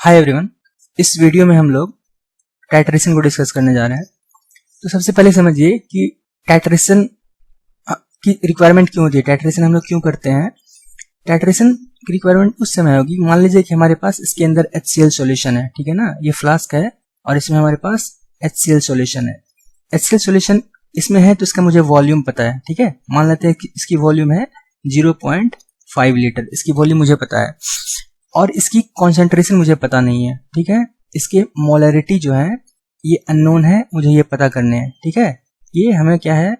Hi everyone, इस video में हम लोग टाइट्रेशन को डिस्कस करने जा रहे हैं। तो सबसे पहले समझिए कि टाइट्रेशन की रिक्वायरमेंट क्यों होती है, टाइट्रेशन हम लोग क्यों करते हैं। टाइट्रेशन की रिक्वायरमेंट उस समय होगी, मान लीजिए कि हमारे पास इसके अंदर HCl सॉल्यूशन है, ठीक है ना। ये फ्लास्क है और इसमें हमारे पास HCl सॉल्यूशन है। HCl सॉल्यूशन इसमें है तो इसका मुझे वॉल्यूम पता है, ठीक है। मान लेते हैं कि इसकी वॉल्यूम है 0.5 लीटर, इसकी वॉल्यूम मुझे पता है और इसकी कॉन्सेंट्रेशन मुझे पता नहीं है, ठीक है। इसके मोलरिटी जो है ये अननोन है, मुझे ये पता करने हैं, ठीक है। ये हमें क्या है,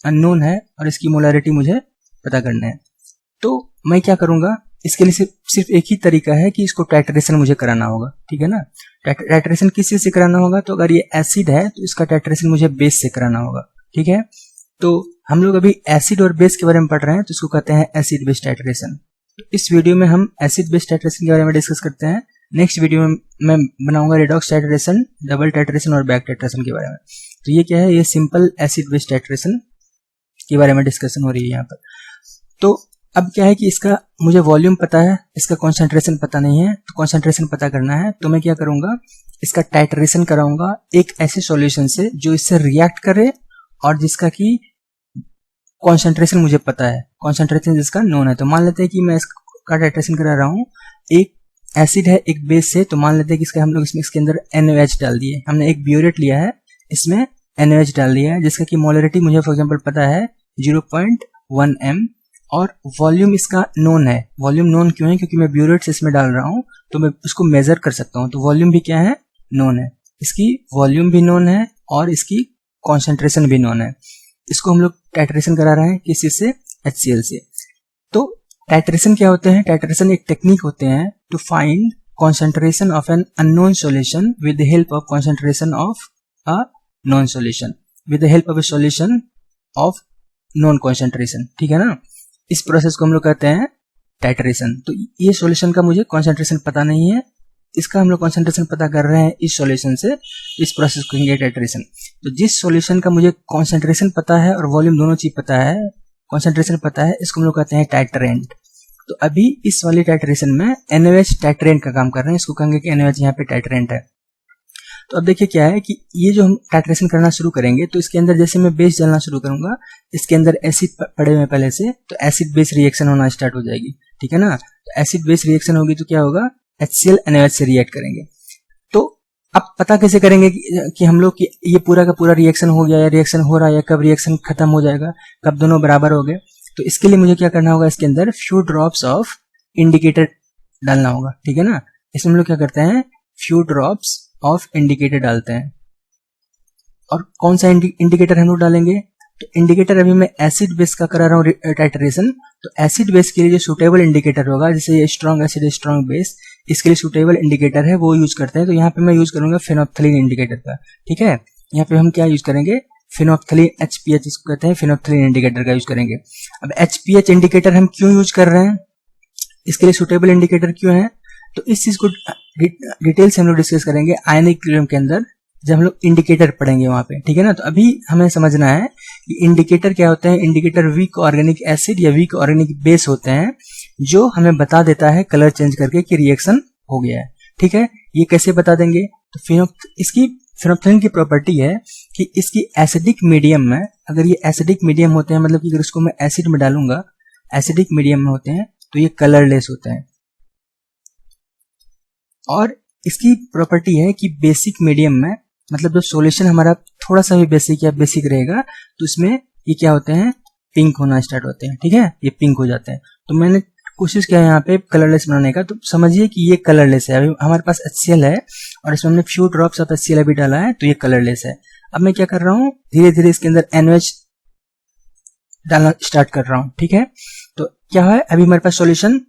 अननोन है और इसकी मोलरिटी मुझे पता करना है। तो मैं क्या करूंगा, इसके लिए सिर्फ एक ही तरीका है कि इसको टाइट्रेशन मुझे कराना होगा, ठीक है ना। टाइट्रेशन किस चीज से कराना होगा, तो अगर ये एसिड है तो इसका टाइट्रेशन मुझे बेस से कराना होगा, ठीक है। तो हम लोग अभी एसिड और बेस के बारे में पढ़ रहे हैं, तो इसको कहते हैं एसिड बेस टाइट्रेशन। इस वीडियो में हम एसिड बेस टाइट्रेशन के बारे में डिस्कस करते हैं। नेक्स्ट वीडियो में मैं बनाऊंगा रेडॉक्स टाइट्रेशन, डबल टाइट्रेशन और बैक टाइट्रेशन के बारे में। तो ये क्या है, ये सिंपल एसिड बेस टाइट्रेशन के बारे में डिस्कशन हो रही है यहाँ पर। तो अब क्या है कि इसका मुझे वॉल्यूम पता है, इसका कॉन्सेंट्रेशन पता नहीं है। तो कॉन्सेंट्रेशन पता करना है तो मैं क्या करूंगा, इसका टाइट्रेशन कराऊंगा एक ऐसे सॉल्यूशन से जो इससे रिएक्ट करे और जिसका कि कॉन्सेंट्रेशन मुझे पता है, कॉन्सेंट्रेशन जिसका नोन है। तो मान लेते हैं कि मैं इसका टाइट्रेशन करा रहा हूँ, एक एसिड है एक बेस से। तो मान लेते हैं कि इसका हम लोग इसके अंदर NaOH डाल दिए, हमने एक ब्यूरेट लिया है, इसमें NaOH डाल दिया है जिसका कि मोलरिटी मुझे फॉर एग्जांपल पता है 0.1 m और वॉल्यूम इसका नोन है। वॉल्यूम नोन क्यों है, क्योंकि मैं ब्यूरेट से इसमें डाल रहा हूँ तो मैं उसको मेजर कर सकता हूँ। तो वॉल्यूम भी क्या है, नोन है। इसकी वॉल्यूम भी नोन है और इसकी कॉन्सेंट्रेशन भी नोन है। इसको हम लोग टाइट्रेशन करा रहे हैं किसी से, HCl से। तो टाइट्रेशन क्या होते हैं, टाइट्रेशन एक टेक्निक होते हैं to find concentration of an unknown solution with the help of concentration of a known solution, with the help of a solution of known concentration, ठीक है ना। इस प्रोसेस को हम लोग कहते हैं टाइट्रेशन। तो ये सॉल्यूशन का मुझे कॉन्सेंट्रेशन पता नहीं है, इसका हम लोग कॉन्सेंट्रेशन पता कर रहे हैं इस सॉल्यूशन से, इस प्रोसेस को कहेंगे टाइट्रेशन। तो जिस सॉल्यूशन का मुझे कॉन्सेंट्रेशन पता है और वॉल्यूम दोनों चीज पता है, कॉन्सेंट्रेशन पता है, इसको हम लोग कहते हैं टाइट्रेंट। तो अभी इस वाली टाइट्रेशन में NaOH टाइट्रेंट का काम कर रहे हैं, इसको कहेंगे कि NaOH यहाँ पे टाइट्रेंट है। तो अब देखिए क्या है कि ये जो हम टाइट्रेशन करना शुरू करेंगे तो इसके अंदर जैसे मैं बेस डालना शुरू करूंगा, इसके अंदर एसिड पड़े हुए पहले से, तो एसिड बेस रिएक्शन होना स्टार्ट हो जाएगी, ठीक है ना। तो एसिड बेस रिएक्शन होगी तो क्या होगा, HCl NaOH से रिएक्ट करेंगे। तो अब पता कैसे करेंगे कि हम लोग ये पूरा का पूरा रिएक्शन हो गया या रिएक्शन हो रहा है, या कब रिएक्शन खत्म हो जाएगा, कब दोनों बराबर हो गए। तो इसके लिए मुझे क्या करना होगा, इसके अंदर फ्यू ड्रॉप्स ऑफ इंडिकेटर डालना होगा, ठीक है ना। इसमें हम लोग क्या करते हैं, फ्यू ड्रॉप्स ऑफ इंडिकेटर डालते हैं। और कौन सा इंडिकेटर हम लोग डालेंगे, तो इंडिकेटर अभी मैं एसिड बेस का करा रहा हूँ टाइट्रेशन। तो एसिड बेस के लिए जो सुटेबल इंडिकेटर होगा, जैसे ये स्ट्रॉन्ग एसिड स्ट्रॉन्ग बेस, इसके लिए सुटेबल इंडिकेटर है वो यूज करते हैं। तो यहाँ पे मैं यूज करूंगा फेनोप्थलीन इंडिकेटर का, ठीक है। यहाँ पे हम क्या यूज करेंगे, फेनोप्थलीन HPH इसको कहते हैं, फेनोप्थलीन इंडिकेटर का यूज करेंगे। अब HPH इंडिकेटर हम क्यों यूज कर रहे हैं, इसके लिए सुटेबल इंडिकेटर क्यों है, तो इस चीज को डिटेल से हम लोग डिस्कस करेंगे आयनिक इक्विलिब्रियम के अंदर जब हम लोग इंडिकेटर पढ़ेंगे वहां पे, ठीक है ना। तो अभी हमें समझना है कि इंडिकेटर क्या होते हैं। इंडिकेटर वीक ऑर्गेनिक एसिड या वीक ऑर्गेनिक बेस होते हैं जो हमें बता देता है कलर चेंज करके कि रिएक्शन हो गया है, ठीक है। ये कैसे बता देंगे, तो इसकी फेनोप्थलीन की प्रॉपर्टी है कि इसकी एसिडिक मीडियम में, अगर ये एसिडिक मीडियम होते हैं, मतलब कि अगर इसको मैं एसिड में डालूंगा, एसिडिक मीडियम में होते हैं तो ये कलरलेस होते हैं। और इसकी प्रॉपर्टी है कि बेसिक मीडियम में, मतलब जब सॉल्यूशन हमारा थोड़ा सा भी बेसिक या बेसिक रहेगा तो इसमें ये क्या होते हैं, पिंक होना स्टार्ट होते हैं, ठीक है, ये पिंक हो जाते हैं। तो मैंने कोशिश किया यहाँ पे कलरलेस बनाने का, तो समझिए कि ये कलरलेस है। अभी हमारे पास HCl है और इसमें हमने फ्यू ड्रॉप्स ऑफ HCl अभी डाला है, तो ये कलरलेस है। अब मैं क्या कर रहा हूँ, धीरे धीरे इसके अंदर NaOH डालना स्टार्ट कर रहा हूँ, ठीक है। तो क्या है, अभी हमारे पास सॉल्यूशन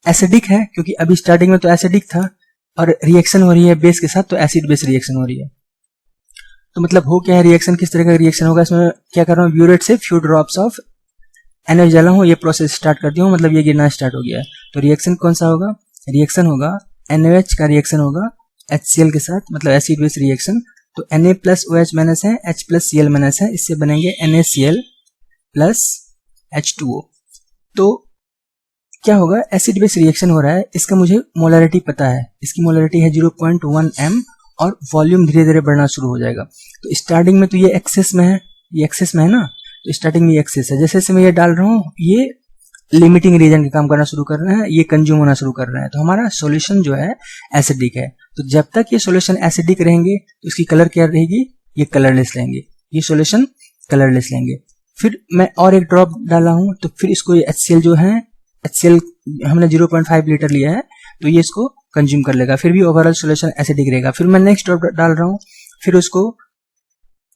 एसिडिक है, क्योंकि अभी स्टार्टिंग में तो एसिडिक था और रिएक्शन हो रही है बेस के साथ, तो एसिड बेस रिएक्शन हो रही है। तो मतलब हो क्या है, रिएक्शन किस तरह का रिएक्शन होगा, इसमें क्या कर रहा हूँ, ब्यूरेट से फ्यू ड्रॉप्स ऑफ NaOH डाला हूँ, ये प्रोसेस स्टार्ट कर दिया हूँ, मतलब ये गिरना स्टार्ट हो गया है। तो रिएक्शन कौन सा होगा, रिएक्शन होगा NaOH का रिएक्शन होगा HCl के साथ, मतलब एसिड बेस रिएक्शन। तो Na प्लस OH माइनस है, H प्लस Cl माइनस है, इससे बनेंगे NaCl प्लस H2O। तो क्या होगा, एसिड बेस रिएक्शन हो रहा है, इसका मुझे मोलरिटी पता है, इसकी मोलरिटी है 0.1 m और वॉल्यूम धीरे धीरे बढ़ना शुरू हो जाएगा। तो स्टार्टिंग में तो ये एक्सेस में है, ये एक्सेस में है ना, तो स्टार्टिंग में ये एक्सेस है, जैसे जैसे मैं ये डाल रहा हूँ ये लिमिटिंग रीजन का काम करना शुरू कर रहे हैं, ये कंज्यूम होना शुरू कर रहे हैं, तो हमारा सॉल्यूशन जो है एसिडिक है। तो जब तक ये सॉल्यूशन एसिडिक रहेंगे तो इसकी कलर क्या रहेगी, ये कलरलेस लेंगे, ये सॉल्यूशन कलरलेस लेंगे। फिर मैं और एक ड्रॉप डाला हूं, तो फिर इसको ये HCl जो है, HCl हमने 0.5 लीटर लिया है, तो ये इसको कंज्यूम कर लेगा, फिर भी ओवरऑल सॉल्यूशन एसिडिक रहेगा। फिर मैं नेक्स्ट ड्रॉप डाल रहा हूँ, फिर उसको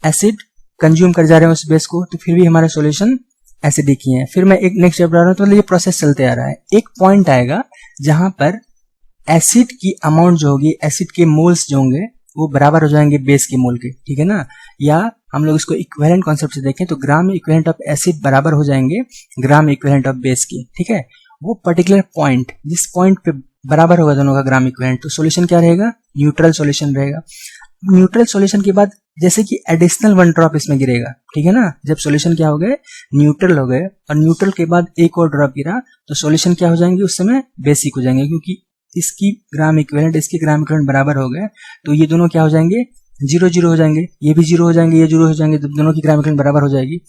एसिड कंज्यूम कर जा रहे हैं उस बेस को, तो फिर भी हमारा सॉल्यूशन एसिडिक ही है। फिर मैं एक नेक्स्ट स्टेप डाल रहा हूँ, तो मतलब ये प्रोसेस चलते आ रहा है। एक पॉइंट आएगा जहां पर एसिड की अमाउंट जो होगी, एसिड के मोल्स जो होंगे वो बराबर हो जाएंगे बेस के मोल के, ठीक है ना। या हम लोग इसको इक्विवेलेंट कॉन्सेप्ट से देखें तो ग्राम इक्विवेलेंट ऑफ एसिड बराबर हो जाएंगे ग्राम इक्विवेलेंट ऑफ बेस के, ठीक है। वो पर्टिकुलर पॉइंट, जिस पॉइंट पे बराबर होगा दोनों का ग्राम इक्विवेलेंट, तो सॉल्यूशन क्या रहेगा, न्यूट्रल सॉल्यूशन रहेगा। न्यूट्रल सॉल्यूशन के बाद जैसे कि एडिशनल 1 ड्रॉप इसमें गिरेगा, ठीक है ना। जब सॉल्यूशन क्या हो गए, न्यूट्रल हो गए, और न्यूट्रल के बाद एक और ड्रॉप गिरा, तो सॉल्यूशन क्या हो जाएंगे, उस समय बेसिक हो जाएंगे, क्योंकि इसकी ग्राम इक्विवेलेंट इसके ग्राम इक्विवेलेंट बराबर हो गए, तो ये दोनों क्या हो जाएंगे, 0-0 हो जाएंगे, ये भी 0 हो जाएंगे, ये 0 हो जाएंगे, तो दोनों की ग्राम इक्विवेलेंट बराबर हो जाएगी।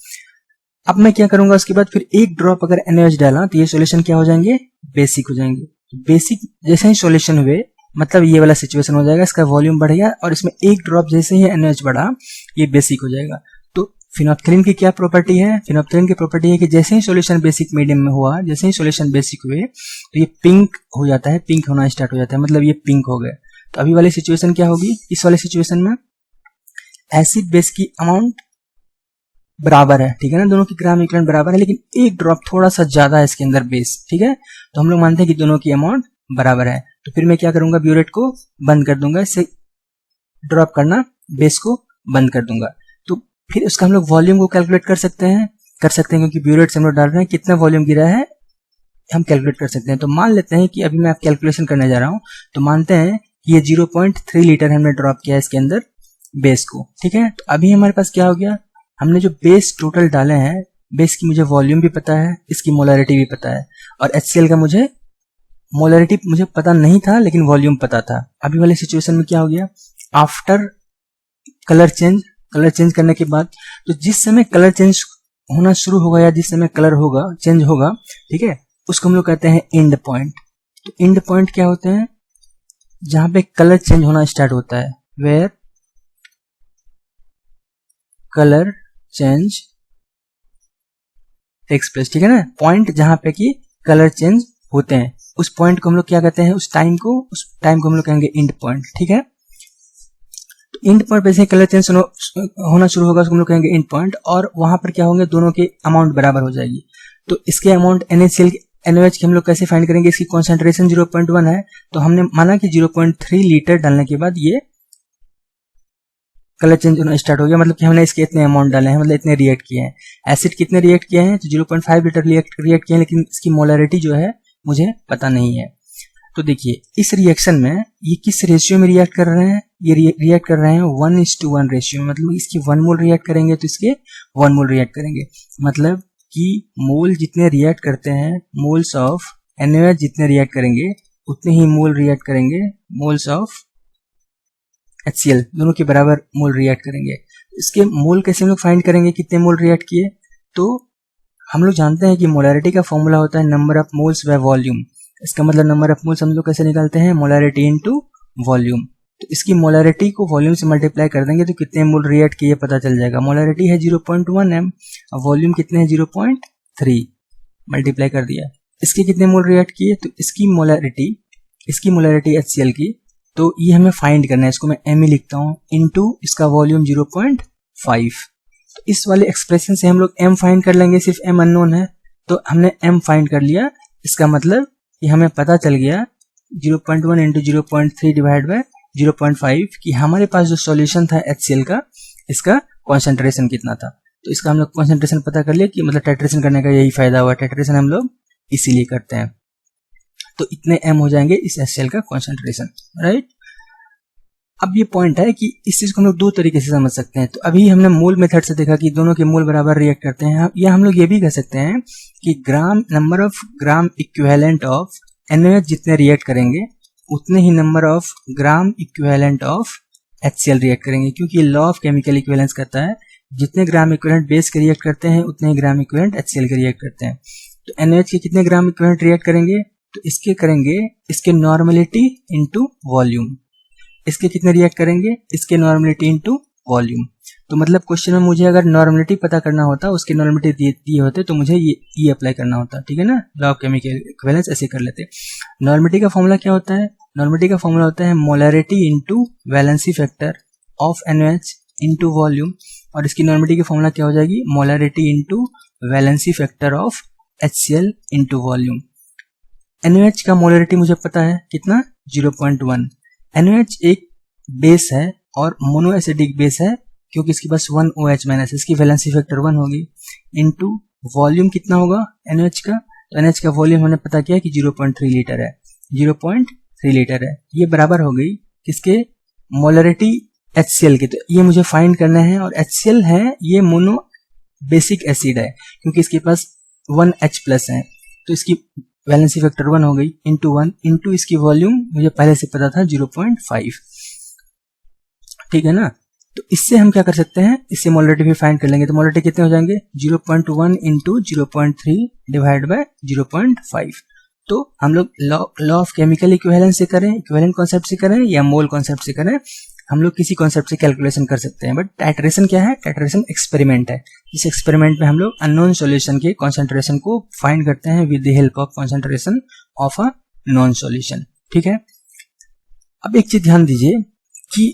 अब मैं क्या करूंगा, उसके बाद फिर एक ड्रॉप अगर NaOH डाला तो ये सॉल्यूशन क्या हो जाएंगे, बेसिक हो जाएंगे। बेसिक जैसे ही सॉल्यूशन हुए, मतलब ये वाला सिचुएशन हो जाएगा, इसका वॉल्यूम बढ़ गया, और इसमें एक ड्रॉप जैसे ही NaOH बढ़ा, ये बेसिक हो जाएगा। तो फिनोप्थलीन की क्या प्रॉपर्टी है, फिनोप्थलीन की प्रॉपर्टी है कि जैसे ही सॉल्यूशन बेसिक मीडियम में हुआ, जैसे ही सॉल्यूशन बेसिक हुए, तो ये पिंक हो जाता है, पिंक होना स्टार्ट हो जाता है, मतलब ये पिंक हो गए। तो अभी वाली सिचुएशन क्या होगी, इस वाले सिचुएशन में एसिड बेस की अमाउंट बराबर है, ठीक है ना, दोनों की ग्राम इक्विवेलेंट बराबर है, लेकिन एक ड्रॉप थोड़ा सा ज्यादा है इसके अंदर बेस, ठीक है। तो हम लोग मानते हैं कि दोनों की अमाउंट बराबर है। तो फिर मैं क्या करूंगा, ब्यूरेट को बंद कर दूंगा, इससे ड्रॉप करना, बेस को बंद कर दूंगा। तो फिर उसका हम लोग वॉल्यूम को कैलकुलेट कर सकते हैं क्योंकि ब्यूरेट से हम लोग डाल रहे हैं, कितना वॉल्यूम गिरा है हम कैलकुलेट कर सकते हैं। तो मान लेते हैं कि अभी मैं कैलकुलेशन करने जा रहा हूं, तो मानते हैं कि ये 0.3 लीटर हमने ड्रॉप किया है इसके अंदर बेस को, ठीक है। तो अभी हमारे पास क्या हो गया, हमने जो बेस टोटल डाले हैं, बेस की मुझे वॉल्यूम भी पता है, इसकी मोलरिटी भी पता है, और HCl का मुझे मोलरिटी मुझे पता नहीं था लेकिन वॉल्यूम पता था। अभी वाले सिचुएशन में क्या हो गया, आफ्टर कलर चेंज करने के बाद, तो जिस समय कलर चेंज होना शुरू होगा या जिस समय कलर होगा चेंज होगा, ठीक है, उसको हम लोग कहते हैं एंड पॉइंट। तो एंड पॉइंट क्या होते हैं, जहां पे कलर चेंज होना स्टार्ट होता है, where colour change takes place, ठीक है ना। पॉइंट जहां पे कि कलर चेंज होते हैं, उस पॉइंट को हम लोग क्या कहते हैं, उस टाइम को हम लोग कहेंगे एंड पॉइंट, ठीक है। तो एंड पॉइंट पे से कलर चेंज होना शुरू होगा, उसको हम लोग कहेंगे एंड पॉइंट, और वहां पर क्या होंगे, दोनों के अमाउंट बराबर हो जाएगी। तो इसके अमाउंट NaOH की हम लोग कैसे फाइंड करेंगे, इसकी कॉन्सेंट्रेशन 0.1 है, तो हमने माना कि 0.3 लीटर डालने के बाद ये कलर चेंज होना स्टार्ट हो गया, मतलब कि हमने इसके इतने अमाउंट डाले हैं, मतलब इतने रिएक्ट किए हैं। एसिड कितने रिएक्ट किए हैं, तो 0.5 लीटर रिएक्ट किए हैं, लेकिन इसकी मोलरिटी जो है मुझे पता नहीं है। तो देखिए इस रिएक्शन में ये किस रेशियो में रिएक्ट कर रहे हैं, ये रिएक्ट कर रहे हैं 1:1 रेशियो में, मतलब इसकी 1 मोल रिएक्ट करेंगे तो इसके 1 मोल रिएक्ट करेंगे, मतलब कि मोल जितने रिएक्ट करते हैं, मोल्स ऑफ NaOH जितने रिएक्ट करेंगे उतने ही मोल रिएक्ट करेंगे मोल्स ऑफ HCl, दोनों के बराबर मोल रिएक्ट करेंगे। इसके मोल कैसे हम लोग फाइंड करेंगे, कितने मोल रिएक्ट किए, तो हम लोग जानते हैं कि मोलरिटी का फॉर्मूला होता है number of moles by volume. इसका मतलब नंबर ऑफ मोल्स हम लोग कैसे निकालते हैं, मोलरिटी इनटू वॉल्यूम। तो इसकी मोलरिटी को वॉल्यूम से मल्टीप्लाई कर देंगे तो कितने मोल रिएक्ट किए पता चल जाएगा। मोलरिटी है 0.1 m, और वॉल्यूम कितने हैं 0.3, मल्टीप्लाई कर दिया। इसके कितने मोल रिएक्ट किए, तो इसकी मोलरिटी HCl की, तो ये हमें फाइंड करना है, इसको मैं m ही लिखता हूँ, इनटू इसका वॉल्यूम 0.5। तो इस वाले एक्सप्रेशन से हम लोग m फाइंड कर लेंगे, सिर्फ m अननोन है तो हमने m फाइंड कर लिया। इसका मतलब कि हमें पता चल गया 0.1 इंटू 0.3 डिवाइड बाय 0.5 कि हमारे पास जो सॉल्यूशन था HCl का, इसका कॉन्सेंट्रेशन कितना था। तो इसका हम लोग कॉन्सेंट्रेशन पता कर लिया कि मतलब टाइट्रेशन करने का यही फायदा हुआ, टाइट्रेशन हम लोग इसीलिए करते हैं। तो इतने m हो जाएंगे इस HCl का कॉन्सेंट्रेशन, राइट। अब ये पॉइंट है कि इस चीज को हम लोग दो तरीके से समझ सकते हैं। तो अभी हमने मोल मेथड से देखा कि दोनों के मोल बराबर रिएक्ट करते हैं, या हम लोग ये भी कह सकते हैं कि number of gram equivalent of NaOH जितने रिएक्ट करेंगे उतने ही number of gram equivalent of HCl react करेंगे, क्योंकि लॉ ऑफ केमिकल इक्विवेलेंस कहता है जितने ग्राम इक्विवेलेंट बेस के रिएक्ट करते हैं उतने ही ग्राम इक्विवेलेंट HCl के रिएक्ट करते हैं। तो NaOH के कितने ग्राम इक्विवेलेंट रिएक्ट करेंगे, तो इसके करेंगे इसके नॉर्मलिटी इनटू वॉल्यूम। इसके कितने रिएक्ट करेंगे, इसके नॉर्मलिटी इनटू वॉल्यूम। तो मतलब क्वेश्चन में मुझे अगर नॉर्मलिटी पता करना होता, उसके नॉर्मलिटी दिए होते, तो मुझे ये अप्लाई करना होता, ठीक है ना। लॉ ऑफ केमिकल इक्विवेलेंस ऐसे कर लेते। नॉर्मलिटी का फॉर्मूला क्या होता है, नॉर्मलिटी का फॉर्मूला होता है molarity into valency factor of NaOH into volume, और इसकी नॉर्मलिटी की फॉर्मूला क्या हो जाएगी, molarity into valency factor of HCl into volume. NaOH का मोलरिटी मुझे पता है कितना, 0.1। NaOH एक बेस है और मोनो एसिडिक बेस है, क्योंकि इसके पास 1 OH माइनस, इसकी वैलेंसी फैक्टर 1 होगी, इनटू वॉल्यूम कितना होगा NaOH का, तो NaOH का वॉल्यूम हमने पता किया कि 0.3 लीटर है, 0.3 लीटर है। ये बराबर हो गई किसके, मोलरिटी HCl के। तो ये मुझे फाइंड करना है, और HCl है ये मोनो बेसिक एसिड है, क्योंकि इसके पास 1H प्लस है, तो इसकी वैलेंसी फैक्टर 1 हो गई, इंटू 1 इंटू इसकी वॉल्यूम मुझे पहले से पता था 0.5, ठीक है ना। तो इससे हम क्या कर सकते हैं, इससे मोलरिटी भी फाइंड कर लेंगे। तो मोलरिटी कितने हो जाएंगे, 0.1 इंटू 0.3 डिवाइड बाय 0.5। तो हम लोग लॉ ऑफ केमिकल इक्विवेलेंस से करें, इक्विवेलेंट कॉन्सेप्ट से करें, या मोल कॉन्सेप्ट से करें, हम लोग किसी कॉन्सेप्ट से कैलकुलेशन कर सकते हैं। बट टाइट्रेशन क्या है, टाइट्रेशन एक्सपेरिमेंट है। इस एक्सपेरिमेंट में हम लोग अननोन सॉल्यूशन के कॉन्सेंट्रेशन को फाइंड करते हैं with the help of concentration of a known solution, ठीक है। अब एक चीज ध्यान दीजिए कि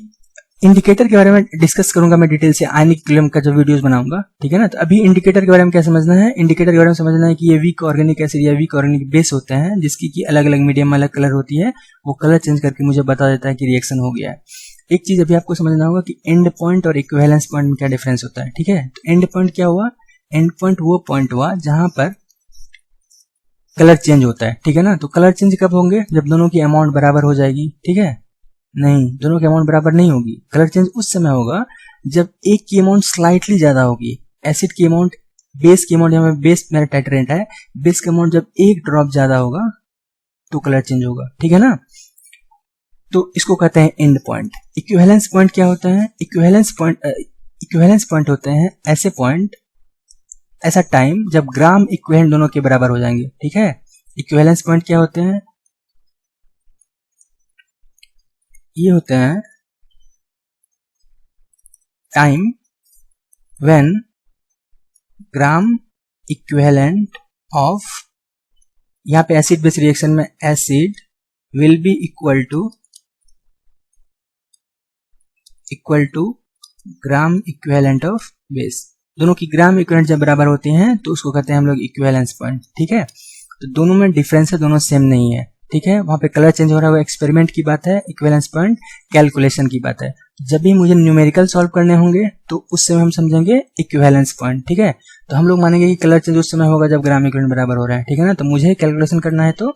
इंडिकेटर के बारे में डिस्कस करूंगा मैं डिटेल से, आयनिक इक्विलिब्रियम का जो वीडियोस बनाऊंगा, ठीक है ना। तो अभी इंडिकेटर के बारे में क्या समझना है, इंडिकेटर के बारे में समझना है कि ये वीक ऑर्गेनिक एसिड या वीक ऑर्गेनिक बेस होते हैं, जिसकी की अलग अलग मीडियम अलग कलर होती है, वो कलर चेंज करके मुझे बता देता है कि रिएक्शन हो गया है। एक चीज अभी आपको समझना होगा कि एंड पॉइंट और इक्विवेलेंस पॉइंट में क्या डिफरेंस होता है, ठीक है। तो एंड पॉइंट क्या हुआ, एंड पॉइंट वो पॉइंट हुआ जहां पर कलर चेंज होता है, ठीक है ना। तो कलर चेंज कब होंगे, जब दोनों की अमाउंट बराबर हो जाएगी, ठीक है। नहीं, दोनों की अमाउंट बराबर नहीं होगी। कलर चेंज उस समय होगा जब एक की अमाउंट स्लाइटली ज्यादा होगी, एसिड की अमाउंट, बेस की अमाउंट, यहाँ बेस मेरा टाइट्रेंट है, बेस की अमाउंट जब एक ड्रॉप ज्यादा होगा तो कलर चेंज होगा, ठीक है ना। तो इसको कहते हैं एंड पॉइंट। इक्विवेलेंस पॉइंट क्या होता है, इक्विवेलेंस पॉइंट होते हैं ऐसे पॉइंट, ऐसा टाइम जब ग्राम इक्विवेलेंट दोनों के बराबर हो जाएंगे, ठीक है। इक्विवेलेंस पॉइंट क्या होते हैं, ये होते हैं time when gram equivalent of, यहां पे एसिड बेस रिएक्शन में acid will be equal to gram equivalent of base. दोनों की ग्राम इक्विवेलेंट जब बराबर होती हैं तो उसको कहते हैं हम लोग इक्विवेलेंस पॉइंट, ठीक है। तो दोनों में डिफरेंस है, दोनों सेम नहीं है, ठीक है। वहां पे कलर चेंज हो रहा है, वो एक्सपेरिमेंट की बात है, इक्विवेलेंस पॉइंट कैलकुलेशन की बात है। जब भी मुझे न्यूमेरिकल सॉल्व करने होंगे तो उस समय हम समझेंगे इक्विवेलेंस पॉइंट, ठीक है। तो हम लोग मानेंगे कि कलर चेंज उस समय होगा जब ग्राम इक्विवेलेंट बराबर हो रहा है, ठीक है ना। तो मुझे कैलकुलेशन करना है तो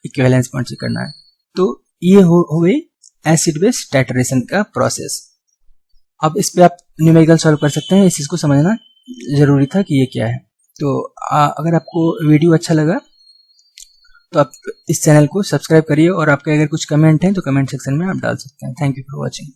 इक्विवेलेंस पॉइंट से करना है। तो ये हो गई एसिड बेस टाइट्रेशन का प्रोसेस। अब इस पे आप न्यूमेरिकल सॉल्व कर सकते हैं, इस चीज को समझना जरूरी था कि ये क्या है। तो अगर आपको वीडियो अच्छा लगा तो आप इस चैनल को सब्सक्राइब करिए, और आपके अगर कुछ कमेंट हैं तो कमेंट सेक्शन में आप डाल सकते हैं। Thank you for watching.